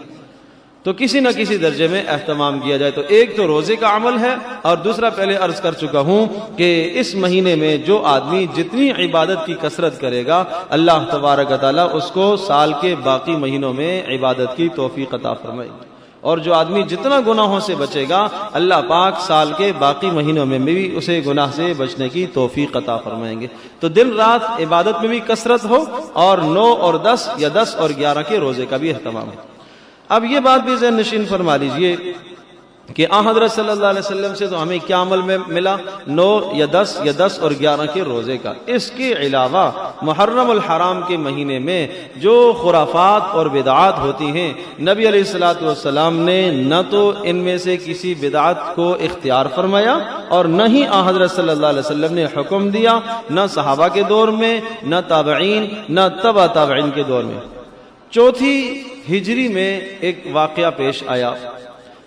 تو کسی نہ کسی درجے میں اہتمام کیا جائے۔ تو ایک تو روزے کا عمل ہے، اور دوسرا پہلے عرض کر چکا ہوں کہ اس مہینے میں جو آدمی جتنی عبادت کی کثرت کرے گا اللہ تبارک و تعالیٰ اس کو سال کے باقی مہینوں میں عبادت کی توفیق عطا فرمائے گی، اور جو آدمی جتنا گناہوں سے بچے گا اللہ پاک سال کے باقی مہینوں میں بھی اسے گناہ سے بچنے کی توفیق عطا فرمائیں گے۔ تو دن رات عبادت میں بھی کثرت ہو، اور 9 اور 10 یا 10 اور 11 کے روزے کا بھی اہتمام ہے۔ اب یہ بات بھی ذہن نشین فرما لیجئے کہ حضرت صلی اللہ علیہ وسلم سے تو ہمیں کیا عمل میں ملا؟ 9 یا 10 یا 10 اور 11 کے روزے کا۔ اس کے علاوہ محرم الحرام کے مہینے میں جو خرافات اور بدعات ہوتی ہیں، نبی علیہ السلام نے نہ تو ان میں سے کسی بدعت کو اختیار فرمایا، اور نہ ہی حضرت صلی اللہ علیہ وسلم نے حکم دیا، نہ صحابہ کے دور میں، نہ تابعین، نہ تبع تابعین کے دور میں۔ چوتھی ہجری میں ایک واقعہ پیش آیا۔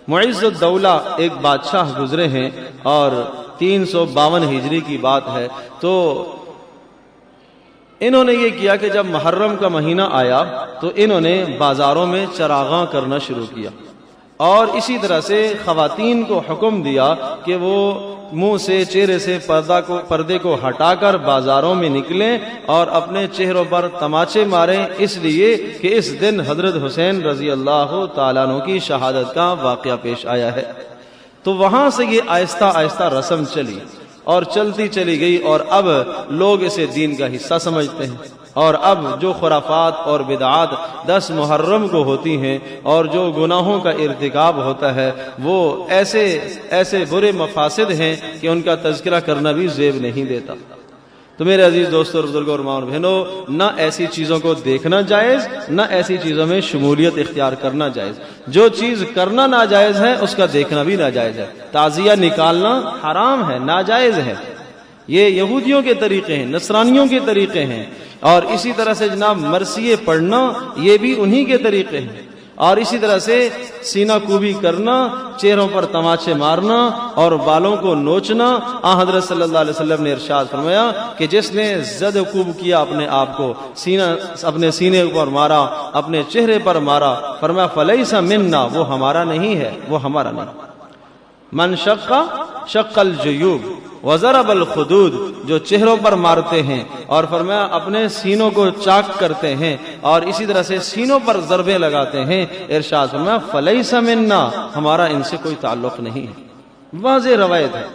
معز الدولہ ایک بادشاہ گزرے ہیں، اور 352 ہجری کی بات ہے۔ تو انہوں نے یہ کیا کہ جب محرم کا مہینہ آیا تو انہوں نے بازاروں میں چراغاں کرنا شروع کیا، اور اسی طرح سے خواتین کو حکم دیا کہ وہ منہ سے، چہرے سے پردے کو ہٹا کر بازاروں میں نکلیں اور اپنے چہروں پر تماچے ماریں، اس لیے کہ اس دن حضرت حسین رضی اللہ تعالیٰ عنہ کی شہادت کا واقعہ پیش آیا ہے۔ تو وہاں سے یہ آہستہ آہستہ رسم چلی اور چلتی چلی گئی، اور اب لوگ اسے دین کا حصہ سمجھتے ہیں، اور اب جو خرافات اور بدعات 10 محرم کو ہوتی ہیں اور جو گناہوں کا ارتکاب ہوتا ہے وہ ایسے برے مفاسد ہیں کہ ان کا تذکرہ کرنا بھی زیب نہیں دیتا۔ تو میرے عزیز دوستو اور بزرگوں اور ماں اور بہنوں، نہ ایسی چیزوں کو دیکھنا جائز، نہ ایسی چیزوں میں شمولیت اختیار کرنا جائز۔ جو چیز کرنا ناجائز ہے اس کا دیکھنا بھی ناجائز ہے۔ تعزیہ نکالنا حرام ہے، ناجائز ہے۔ یہ یہودیوں کے طریقے ہیں، نصرانیوں کے طریقے ہیں، اور اسی طرح سے جناب مرثیے پڑھنا یہ بھی انہی کے طریقے ہیں، اور اسی طرح سے سینہ کوبی کرنا، چہروں پر تماچے مارنا اور بالوں کو نوچنا۔ حضرت صلی اللہ علیہ وسلم نے ارشاد فرمایا کہ جس نے زد کوب کیا اپنے آپ کو، اپنے سینے پر مارا، اپنے چہرے پر مارا، فرمایا فلیس منا، وہ ہمارا نہیں ہے، وہ ہمارا نہیں۔ من شق الجیوب وضرب الخدود، جو چہروں پر مارتے ہیں اور فرمایا اپنے سینوں کو چاک کرتے ہیں اور اسی طرح سے سینوں پر ضربیں لگاتے ہیں، ارشاد فرمایا فلیس منا، ہمارا ان سے کوئی تعلق نہیں ہے۔ واضح روایت ہے،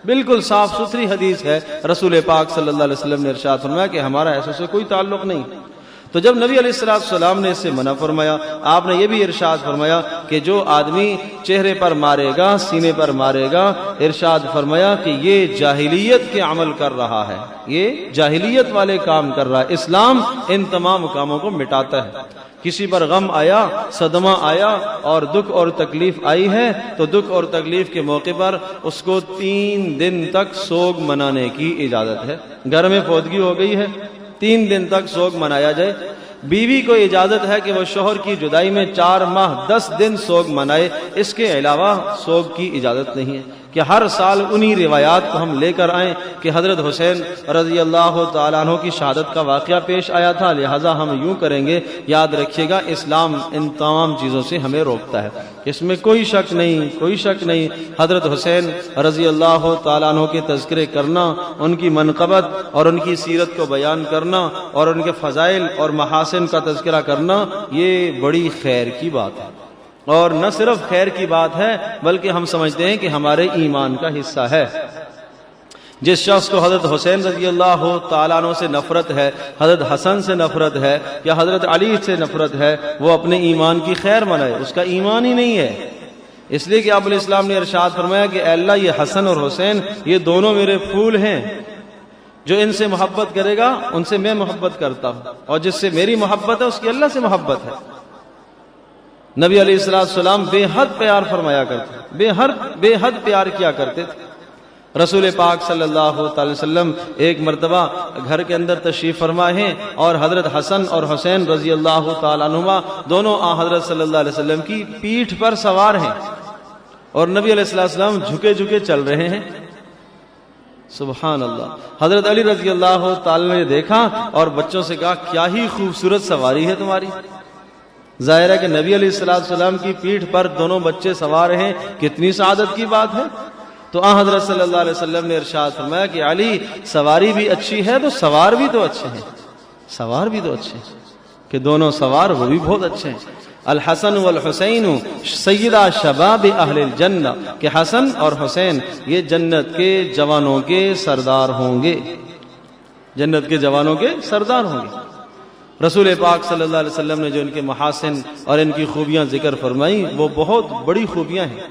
بالکل صاف ستھری حدیث ہے، رسول پاک صلی اللہ علیہ وسلم نے ارشاد فرمایا کہ ہمارا ایسے سے کوئی تعلق نہیں۔ تو جب نبی علیہ السلام نے اس سے منع فرمایا، آپ نے یہ بھی ارشاد فرمایا کہ جو آدمی چہرے پر مارے گا، سینے پر مارے گا، ارشاد فرمایا کہ یہ جاہلیت کے عمل کر رہا ہے، یہ جاہلیت والے کام کر رہا ہے۔ اسلام ان تمام کاموں کو مٹاتا ہے۔ کسی پر غم آیا، صدمہ آیا اور دکھ اور تکلیف آئی ہے تو دکھ اور تکلیف کے موقع پر اس کو 3 دن تک سوگ منانے کی اجازت ہے۔ گھر میں فوتگی ہو گئی ہے، 3 دن تک سوگ منایا جائے۔ بیوی کو اجازت ہے کہ وہ شوہر کی جدائی میں 4 ماہ 10 دن سوگ منائے، اس کے علاوہ سوگ کی اجازت نہیں ہے۔ کہ ہر سال انہی روایات کو ہم لے کر آئیں کہ حضرت حسین رضی اللہ تعالیٰ عنہ کی شہادت کا واقعہ پیش آیا تھا، لہٰذا ہم یوں کریں گے۔ یاد رکھیے گا اسلام ان تمام چیزوں سے ہمیں روکتا ہے، اس میں کوئی شک نہیں، کوئی شک نہیں۔ حضرت حسین رضی اللہ تعالیٰ عنہ کے تذکرے کرنا، ان کی منقبت اور ان کی سیرت کو بیان کرنا اور ان کے فضائل اور محاسن کا تذکرہ کرنا، یہ بڑی خیر کی بات ہے، اور نہ صرف خیر کی بات ہے بلکہ ہم سمجھتے ہیں کہ ہمارے ایمان کا حصہ ہے۔ جس شخص کو حضرت حسین رضی اللہ تعالیٰ عنہ سے نفرت ہے، حضرت حسن سے نفرت ہے یا حضرت علی سے نفرت ہے، وہ اپنے ایمان کی خیر منائے، اس کا ایمان ہی نہیں ہے۔ اس لیے کہ آپ علیہ السلام نے ارشاد فرمایا کہ اے اللہ، یہ حسن اور حسین یہ دونوں میرے پھول ہیں، جو ان سے محبت کرے گا ان سے میں محبت کرتا ہوں، اور جس سے میری محبت ہے اس کی اللہ سے محبت ہے۔ نبی علیہ السلام بے حد پیار فرمایا کرتے، بے حد پیار کیا کرتے تھے۔ رسول پاک صلی اللہ تعالی وسلم ایک مرتبہ گھر کے اندر تشریف فرما ہیں اور حضرت حسن اور حسین رضی اللہ تعالیٰ عنہما دونوں حضرت صلی اللہ علیہ وسلم کی پیٹھ پر سوار ہیں اور نبی علیہ السلام جھکے جھکے چل رہے ہیں. سبحان اللہ. حضرت علی رضی اللہ تعالیٰ نے دیکھا اور بچوں سے کہا کیا ہی خوبصورت سواری ہے تمہاری. ظاہر ہے کہ نبی علیہ السلام کی پیٹھ پر دونوں بچے سوار ہیں, کتنی سعادت کی بات ہے. تو حضرت صلی اللہ علیہ وسلم نے ارشاد فرمایا کہ علی سواری بھی اچھی ہے تو سوار بھی تو اچھے ہیں, سوار بھی تو اچھے ہیں کہ دونوں سوار وہ بھی بہت اچھے ہیں. الحسن والحسین سیدہ شباب اہل الجنہ, کہ حسن اور حسین یہ جنت کے جوانوں کے سردار ہوں گے, جنت کے جوانوں کے سردار ہوں گے. رسول پاک صلی اللہ علیہ وسلم نے جو ان کے محاسن اور ان کی خوبیاں ذکر فرمائی وہ بہت بڑی خوبیاں ہیں.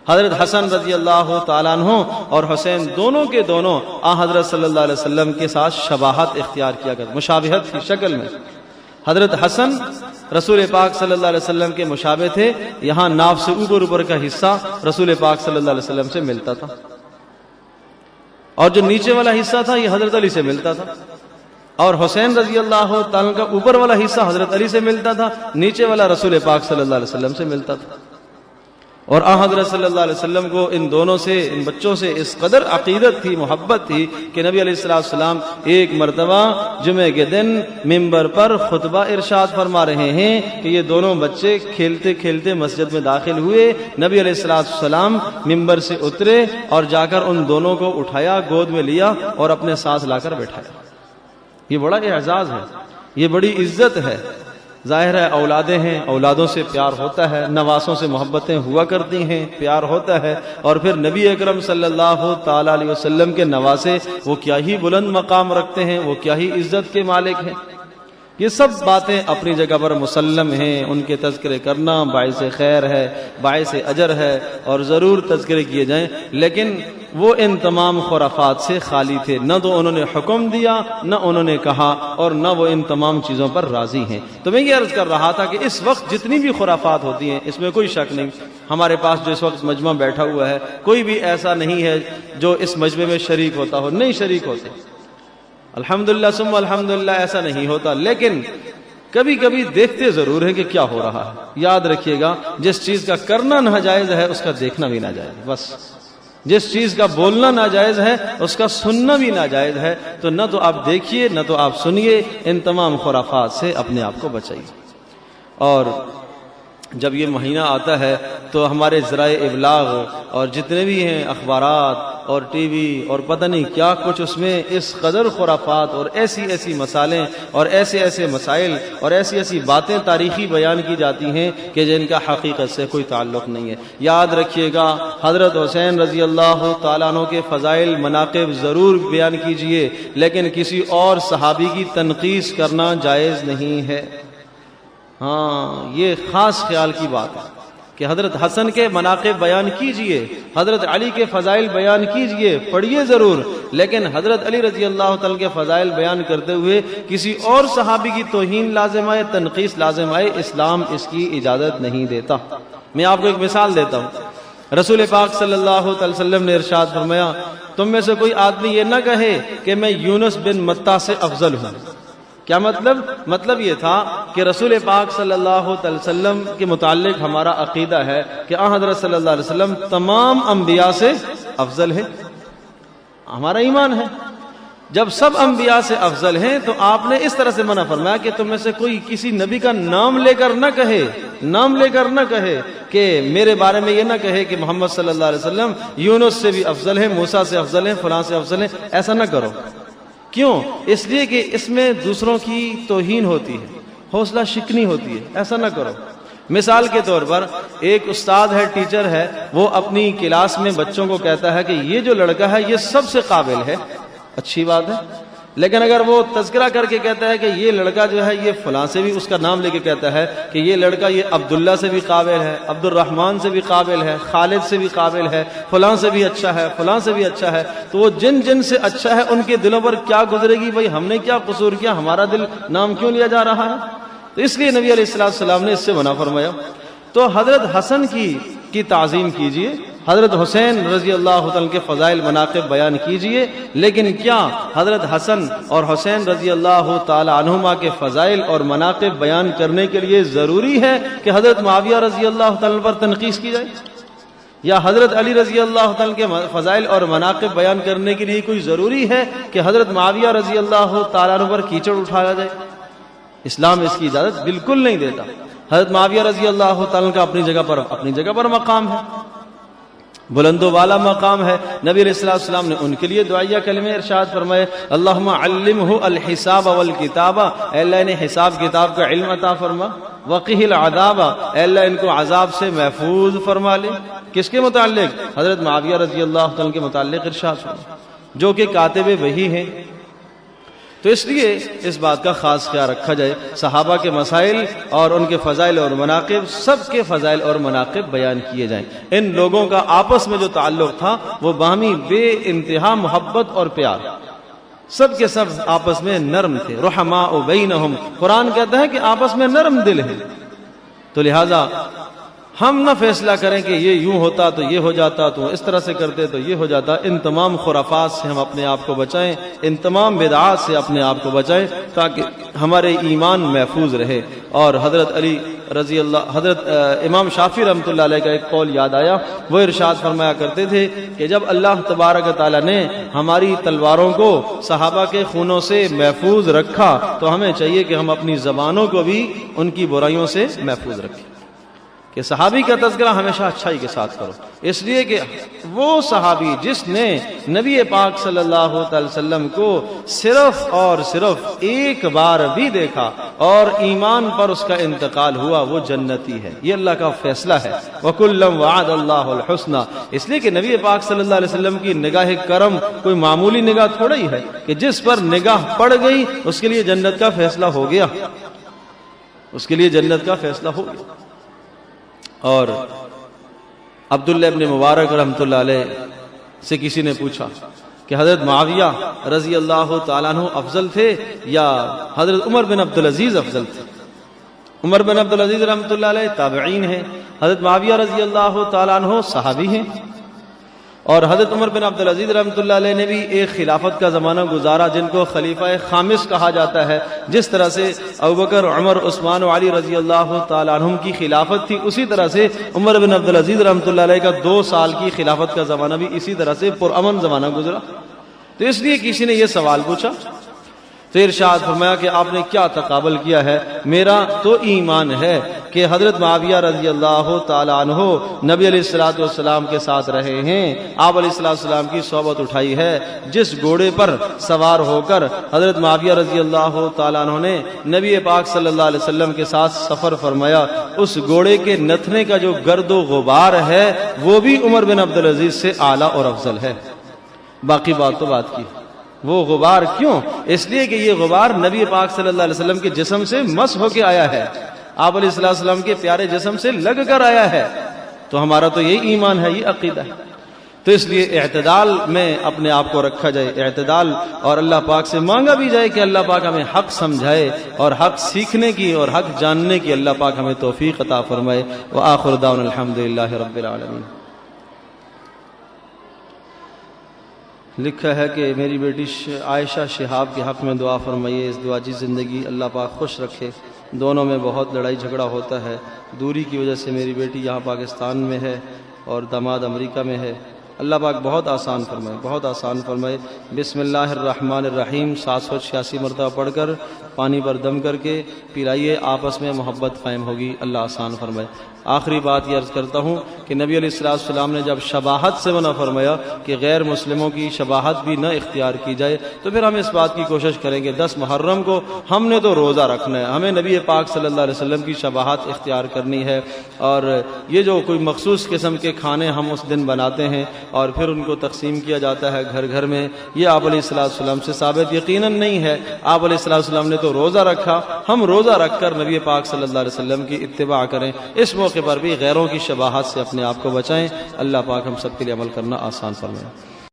حضرت حسن رضی اللہ تعالیٰ عنہ اور حسین دونوں کے دونوں حضرت صلی اللہ علیہ وسلم کے ساتھ شباہت اختیار کیا کرتے, مشابہت کی شکل میں. حضرت حسن رسول پاک صلی اللہ علیہ وسلم کے مشابہ تھے, یہاں ناف سے اوپر کا حصہ رسول پاک صلی اللہ علیہ وسلم سے ملتا تھا اور جو نیچے والا حصہ تھا یہ حضرت علی سے ملتا تھا. اور حسین رضی اللہ تعالیٰ کا اوپر والا حصہ حضرت علی سے ملتا تھا, نیچے والا رسول پاک صلی اللہ علیہ وسلم سے ملتا تھا. اور حضرت صلی اللہ علیہ وسلم کو ان دونوں سے, ان بچوں سے اس قدر عقیدت تھی, محبت تھی کہ نبی علیہ السلام ایک مرتبہ جمعے کے دن منبر پر خطبہ ارشاد فرما رہے ہیں کہ یہ دونوں بچے کھیلتے کھیلتے مسجد میں داخل ہوئے. نبی علیہ السلام منبر سے اترے اور جا کر ان دونوں کو اٹھایا, گود میں لیا اور اپنے ساتھ لا کر بٹھایا. یہ بڑا اعزاز ہے, یہ بڑی عزت ہے. ظاہر ہے اولادیں ہیں, اولادوں سے پیار ہوتا ہے, نواسوں سے محبتیں ہوا کرتی ہیں, پیار ہوتا ہے. اور پھر نبی اکرم صلی اللہ تعالی علیہ وسلم کے نواسے وہ کیا ہی بلند مقام رکھتے ہیں, وہ کیا ہی عزت کے مالک ہیں. یہ سب باتیں اپنی جگہ پر مسلم ہیں, ان کے تذکرے کرنا باعث خیر ہے, باعث اجر ہے اور ضرور تذکرے کیے جائیں. لیکن وہ ان تمام خرافات سے خالی تھے, نہ تو انہوں نے حکم دیا, نہ انہوں نے کہا, اور نہ وہ ان تمام چیزوں پر راضی ہیں. تو میں یہ عرض کر رہا تھا کہ اس وقت جتنی بھی خرافات ہوتی ہیں اس میں کوئی شک نہیں, ہمارے پاس جو اس وقت مجمع بیٹھا ہوا ہے کوئی بھی ایسا نہیں ہے جو اس مجمع میں شریک ہوتا ہو, نہیں شریک ہوتے, الحمدللہ ثم الحمدللہ, ایسا نہیں ہوتا. لیکن کبھی کبھی دیکھتے ضرور ہے کہ کیا ہو رہا ہے. یاد رکھیے گا جس چیز کا کرنا ناجائز ہے اس کا دیکھنا بھی ناجائز, بس جس چیز کا بولنا ناجائز ہے اس کا سننا بھی ناجائز ہے. تو نہ تو آپ دیکھیے نہ تو آپ سنیے, ان تمام خرافات سے اپنے آپ کو بچائیے. اور جب یہ مہینہ آتا ہے تو ہمارے ذرائع ابلاغ اور جتنے بھی ہیں اخبارات اور ٹی وی اور پتہ نہیں کیا کچھ, اس میں اس قدر خرافات اور ایسی ایسی مسالیں اور ایسے ایسے مسائل اور ایسی ایسی باتیں تاریخی بیان کی جاتی ہیں کہ جن کا حقیقت سے کوئی تعلق نہیں ہے. یاد رکھیے گا حضرت حسین رضی اللہ تعالیٰ عنہ کے فضائل مناقب ضرور بیان کیجئے, لیکن کسی اور صحابی کی تنقیص کرنا جائز نہیں ہے. ہاں یہ خاص خیال کی بات ہے کہ حضرت حسن کے مناقب بیان کیجئے, حضرت علی کے فضائل بیان کیجئے, پڑھیے ضرور, لیکن حضرت علی رضی اللہ تعالی کے فضائل بیان کرتے ہوئے کسی اور صحابی کی توہین لازم آئے, تنقیص لازم آئے, اسلام اس کی اجازت نہیں دیتا. میں آپ کو ایک مثال دیتا ہوں. رسول پاک صلی اللہ علیہ وسلم نے ارشاد فرمایا تم میں سے کوئی آدمی یہ نہ کہے کہ میں یونس بن متہ سے افضل ہوں. کیا مطلب؟ مطلب یہ تھا کہ رسول پاک صلی اللہ علیہ وسلم کے متعلق ہمارا عقیدہ ہے کہ حضرت صلی اللہ علیہ وسلم تمام انبیاء سے افضل ہے, ہمارا ایمان ہے. جب سب انبیاء سے افضل ہیں تو آپ نے اس طرح سے منع فرمایا کہ تم میں سے کوئی کسی نبی کا نام لے کر نہ کہے, نام لے کر نہ کہے کہ میرے بارے میں یہ نہ کہے کہ محمد صلی اللہ علیہ وسلم یونس سے بھی افضل ہیں, موسیٰ سے افضل ہیں, فلاں سے افضل ہیں. ایسا نہ کرو. کیوں؟ اس لیے کہ اس میں دوسروں کی توہین ہوتی ہے, حوصلہ شکنی ہوتی ہے. ایسا نہ کرو. مثال کے طور پر ایک استاد ہے, ٹیچر ہے, وہ اپنی کلاس میں بچوں کو کہتا ہے کہ یہ جو لڑکا ہے یہ سب سے قابل ہے, اچھی بات ہے, لیکن اگر وہ تذکرہ کر کے کہتا ہے کہ یہ لڑکا جو ہے یہ فلاں سے بھی, اس کا نام لے کے کہتا ہے کہ یہ لڑکا یہ عبداللہ سے بھی قابل ہے, عبد الرحمن سے بھی قابل ہے, خالد سے بھی قابل ہے, فلاں سے بھی اچھا ہے, فلاں سے بھی اچھا ہے, تو وہ جن جن سے اچھا ہے ان کے دلوں پر کیا گزرے گی, بھئی ہم نے کیا قصور کیا, ہمارا دل نام کیوں لیا جا رہا ہے. تو اس لیے نبی علیہ السلام نے اس سے منع فرمایا. تو حضرت حسن کی تعظیم کیجئے, حضرت حسین رضی اللہ تعالیٰ کے فضائل مناقب بیان کیجئے، لیکن کیا حضرت حسن اور حسین رضی اللہ تعالیٰ عنہما کے فضائل اور مناقب بیان کرنے کے لیے ضروری ہے کہ حضرت معاویہ رضی اللہ تعالیٰ پر تنقیص کی جائے؟ یا حضرت علی رضی اللہ تعالیٰ کے فضائل اور مناقب بیان کرنے کے لیے کوئی ضروری ہے کہ حضرت معاویہ رضی اللہ تعالیٰ عنہ پر کیچڑ اٹھایا جائے؟ اسلام اس کی اجازت بالکل نہیں دیتا۔ حضرت معاویہ رضی اللہ تعالیٰ کا اپنی جگہ پر مقام ہے، بلند و بالا مقام ہے۔ نبی علیہ السلام نے ان کے لیے دعائیہ کلمے ارشاد فرمائے، اللہم علمہ الحساب والکتابہ، اے اللہ انہیں حساب کتاب کا علم عطا فرما، وقہ العذاب، اے اللہ ان کو عذاب سے محفوظ فرما لے۔ کس کے متعلق؟ حضرت معاویہ رضی اللہ عنہ کے متعلق ارشاد فرما، جو کہ کاتب وحی ہیں۔ تو اس لیے اس بات کا خاص خیال رکھا جائے، صحابہ کے مسائل اور ان کے فضائل اور مناقب، سب کے فضائل اور مناقب بیان کیے جائیں۔ ان لوگوں کا آپس میں جو تعلق تھا وہ باہمی بے انتہا محبت اور پیار، سب کے سب آپس میں نرم تھے، رحماء بینہم، قرآن کہتا ہے کہ آپس میں نرم دل ہے۔ تو لہٰذا ہم نہ فیصلہ کریں کہ یہ یوں ہوتا تو یہ ہو جاتا، تو اس طرح سے کرتے تو یہ ہو جاتا۔ ان تمام خرافات سے ہم اپنے آپ کو بچائیں، ان تمام بدعات سے اپنے آپ کو بچائیں، تاکہ ہمارے ایمان محفوظ رہے۔ اور حضرت امام شافعی رحمۃ اللہ علیہ کا ایک قول یاد آیا، وہ ارشاد فرمایا کرتے تھے کہ جب اللہ تبارک تعالیٰ نے ہماری تلواروں کو صحابہ کے خونوں سے محفوظ رکھا تو ہمیں چاہیے کہ ہم اپنی زبانوں کو بھی ان کی برائیوں سے محفوظ رکھیں، کہ صحابی کا تذکرہ ہمیشہ اچھائی کے ساتھ کرو، اس لیے کہ وہ صحابی جس نے نبی پاک صلی اللہ علیہ وسلم کو صرف اور صرف ایک بار بھی دیکھا اور ایمان پر اس کا انتقال ہوا، وہ جنتی ہے۔ یہ اللہ کا فیصلہ ہے، وَكُلًّا وَعَدَ اللَّهُ الْحُسْنَى، اس لیے کہ نبی پاک صلی اللہ علیہ وسلم کی نگاہ کرم کوئی معمولی نگاہ تھوڑا ہی ہے کہ جس پر نگاہ پڑ گئی اس کے لیے جنت کا فیصلہ ہو گیا، اس کے لیے جنت کا فیصلہ ہو گیا۔ اور عبداللہ ابن مبارک رحمۃ اللہ علیہ سے کسی نے پوچھا کہ حضرت معاویہ رضی اللہ تعالیٰ عنہ افضل تھے یا حضرت عمر بن عبدالعزیز افضل تھے؟ عمر بن عبدالعزیز رحمۃ اللہ علیہ تابعین ہیں، حضرت معاویہ رضی اللہ تعالیٰ عنہ صحابی ہیں، اور حضرت عمر بن عبدالعزیز رحمۃ اللہ علیہ نے بھی ایک خلافت کا زمانہ گزارا جن کو خلیفہ خامس کہا جاتا ہے۔ جس طرح سے ابوبکر، عمر، عثمان و علی رضی اللہ تعالیٰ عنہم کی خلافت تھی، اسی طرح سے عمر بن عبدالعزیز رحمۃ اللہ علیہ کا 2 سال کی خلافت کا زمانہ بھی اسی طرح سے پرامن زمانہ گزرا۔ تو اس لیے کسی نے یہ سوال پوچھا تو ارشاد فرمایا کہ آپ نے کیا تقابل کیا ہے؟ میرا تو ایمان ہے کہ حضرت معاویہ رضی اللہ تعالیٰ عنہ نبی علیہ السلام کے ساتھ رہے ہیں، آپ علیہ السلام کی صحبت اٹھائی ہے۔ جس گھوڑے پر سوار ہو کر حضرت معاویہ رضی اللہ تعالیٰ عنہ نے نبی پاک صلی اللہ علیہ وسلم کے ساتھ سفر فرمایا، اس گھوڑے کے نتھنے کا جو گرد و غبار ہے وہ بھی عمر بن عبدالعزیز سے اعلیٰ اور افضل ہے۔ باقی بات تو بات کی، وہ غبار کیوں؟ اس لیے کہ یہ غبار نبی پاک صلی اللہ علیہ وسلم کے جسم سے مس ہو کے آیا ہے، آپ علیہ السلام کے پیارے جسم سے لگ کر آیا ہے۔ تو ہمارا تو یہی ایمان ہے، یہ عقیدہ ہے۔ تو اس لیے اعتدال میں اپنے آپ کو رکھا جائے، اعتدال، اور اللہ پاک سے مانگا بھی جائے کہ اللہ پاک ہمیں حق سمجھائے اور حق سیکھنے کی اور حق جاننے کی اللہ پاک ہمیں توفیق عطا فرمائے۔ وآخر دعوانا الحمدللہ رب العالمین۔ لکھا ہے کہ میری بیٹی عائشہ شہاب کے حق میں دعا فرمائیے، اس دعا کی زندگی اللہ پاک خوش رکھے۔ دونوں میں بہت لڑائی جھگڑا ہوتا ہے، دوری کی وجہ سے میری بیٹی یہاں پاکستان میں ہے اور داماد امریکہ میں ہے۔ اللہ پاک بہت آسان فرمائے، بہت آسان فرمائے۔ بسم اللہ الرحمن الرحیم 786 مرتبہ پڑھ کر پانی پر دم کر کے پلائیے، آپس میں محبت قائم ہوگی، اللہ آسان فرمائے۔ آخری بات یہ عرض کرتا ہوں کہ نبی علیہ السلام نے جب شباہت سے منع فرمایا کہ غیر مسلموں کی شباہت بھی نہ اختیار کی جائے، تو پھر ہم اس بات کی کوشش کریں کہ 10 محرم کو ہم نے تو روزہ رکھنا ہے، ہمیں نبی پاک صلی اللہ علیہ وسلم کی شباہت اختیار کرنی ہے۔ اور یہ جو کوئی مخصوص قسم کے کھانے ہم اس دن بناتے ہیں اور پھر ان کو تقسیم کیا جاتا ہے گھر گھر میں، یہ آپ علیہ السلام سے ثابت یقیناً نہیں ہے۔ آپ علیہ السلام نے تو روزہ رکھا، ہم روزہ رکھ کر نبی پاک صلی اللہ علیہ وسلم کی اتباع کریں، اس موقع پر بھی غیروں کی شباہت سے اپنے آپ کو بچائیں۔ اللہ پاک ہم سب کے لیے عمل کرنا آسان فرمائے۔